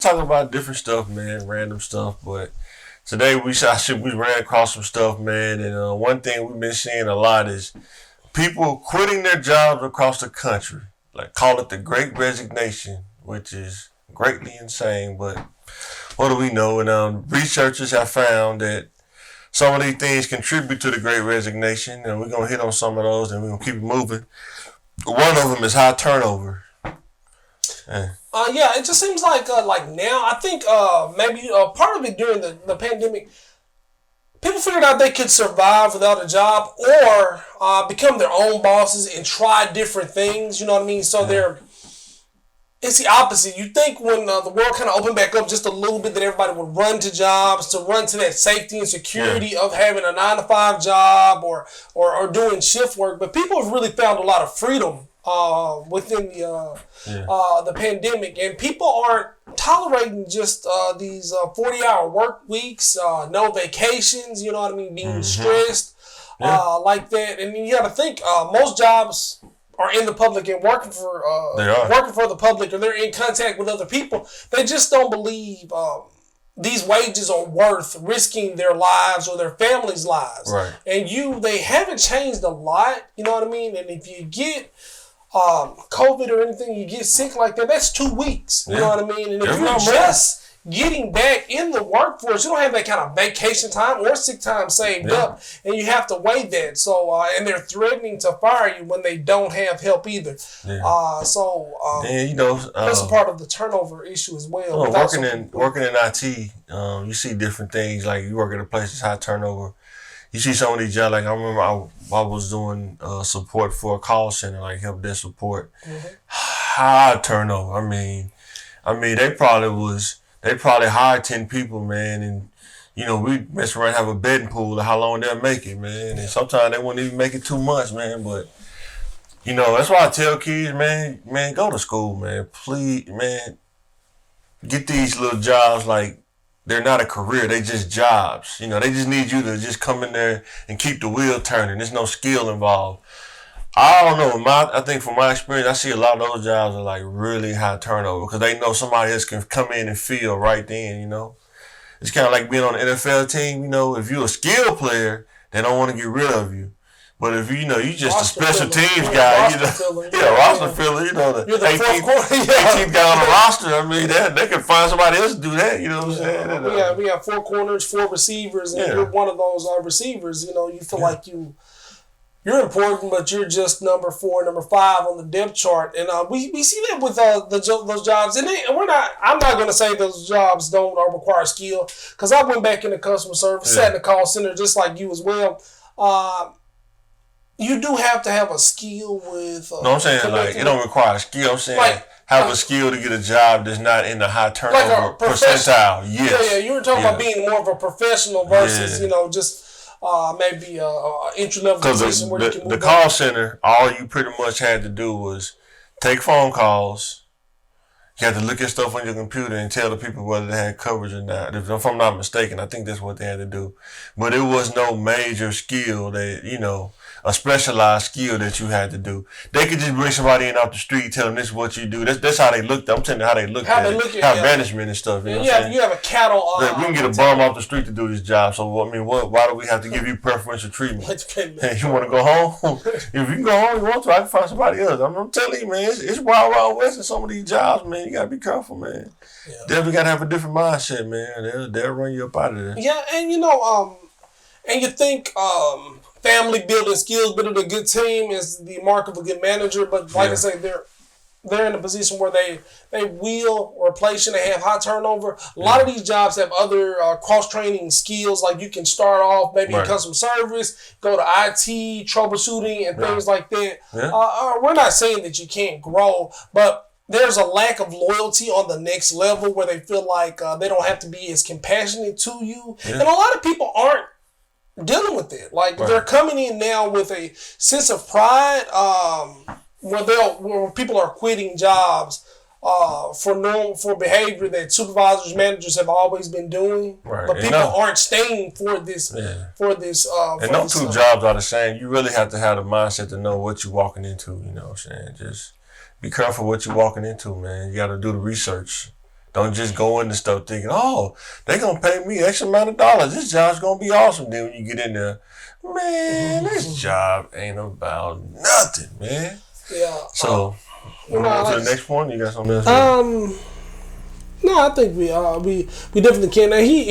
talk about different stuff, man, random stuff. But today we ran across some stuff, man. And one thing we've been seeing a lot is people quitting their jobs across the country. Like, call it the Great Resignation, which is greatly insane. But what do we know? And researchers have found that some of these things contribute to the Great Resignation, and we're going to hit on some of those, and we're going to keep it moving. One of them is high turnover. Yeah, it just seems like now, I think maybe part of it during the pandemic, people figured out they could survive without a job or become their own bosses and try different things, you know what I mean? So it's the opposite. You think when the world kind of opened back up just a little bit that everybody would run to jobs, to run to that safety and security of having a 9-to-5 job or doing shift work. But people have really found a lot of freedom within the pandemic, and people aren't tolerating just these 40-hour work weeks, no vacations, you know what I mean, being stressed like that. And you got to think most jobs are in the public and working for the public, or they're in contact with other people. They just don't believe these wages are worth risking their lives or their families' lives. Right. And they haven't changed a lot, you know what I mean? And if you get COVID or anything, you get sick like that, that's 2 weeks. You know what I mean? And if you're just getting back in the workforce, you don't have that kind of vacation time or sick time saved up, and you have to weigh that. So, and they're threatening to fire you when they don't have help either. That's a part of the turnover issue as well. Working in IT, you see different things. Like, you work at a place that's high turnover. You see some of these jobs, like I remember I was doing support for a call center, like help desk support. High turnover. I mean, they probably hired 10 people, man, and we mess around and have a betting pool of how long they'll make it, man. And sometimes they won't even make it 2 months, man. But that's why I tell kids, man, go to school, man. Please, man, get these little jobs like. They're not a career, they just jobs. They just need you to just come in there and keep the wheel turning. There's no skill involved. I don't know. I think from my experience, I see a lot of those jobs are like really high turnover because they know somebody else can come in and fill right then, It's kind of like being on an NFL team, If you're a skill player, they don't want to get rid of you. But if you just roster a special teams guy, roster filler, the 18th guy on the roster, I mean, they can find somebody else to do that, you know what I'm saying? We got 4 corners, 4 receivers, and you're one of those receivers. You feel like you're important, but you're just number 4, number 5 on the depth chart. And we see that with those jobs. And I'm not going to say those jobs don't require skill, because I went back into customer service, sat in the call center just like you as well. You do have to have a skill with... no, I'm saying, like, it don't require a skill. I'm saying have a skill to get a job that's not in the high turnover percentile. Yes. Yeah, you were talking about being more of a professional versus, just maybe an entry-level position where you can move the call center, all you pretty much had to do was take phone calls. You had to look at stuff on your computer and tell the people whether they had coverage or not. If I'm not mistaken, I think that's what they had to do. But it was no major skill that, a specialized skill that you had to do. They could just bring somebody in off the street, tell them this is what you do. That's how they looked. I'm telling you how they looked at it. How management and stuff. You have a cattle. We can get a bum off the street to do this job. So why do we have to give you preferential treatment? Hey, you want to go home? If you can go home, you want to. I can find somebody else. I'm telling you, man, it's wild west in some of these jobs, man. You gotta be careful, man. Yeah. Definitely gotta have a different mindset, man. They'll run you up out of there. Yeah, and and you think family building skills, building a good team is the mark of a good manager. But like I say, they're in a position where they will replace you. They have high turnover. A lot of these jobs have other cross-training skills. Like you can start off maybe in customer service, go to IT, troubleshooting, and things like that. Yeah. We're not saying that you can't grow, but there's a lack of loyalty on the next level where they feel like they don't have to be as compassionate to you. Yeah. And a lot of people aren't dealing with it. Like they're coming in now with a sense of pride, where people are quitting jobs for behavior that supervisors, managers have always been doing, but people aren't staying for this. And no two jobs are the same. You really have to have the mindset to know what you're walking into. You know what I'm saying? Just be careful what you're walking into, man. You got to do the research. Don't just go into stuff thinking, oh, they gonna pay me X amount of dollars. This job's gonna be awesome. Then when you get in there, man, this job ain't about nothing, man. Yeah. So, You know, on to like- the next point. You got something else? No, I think we definitely can. And he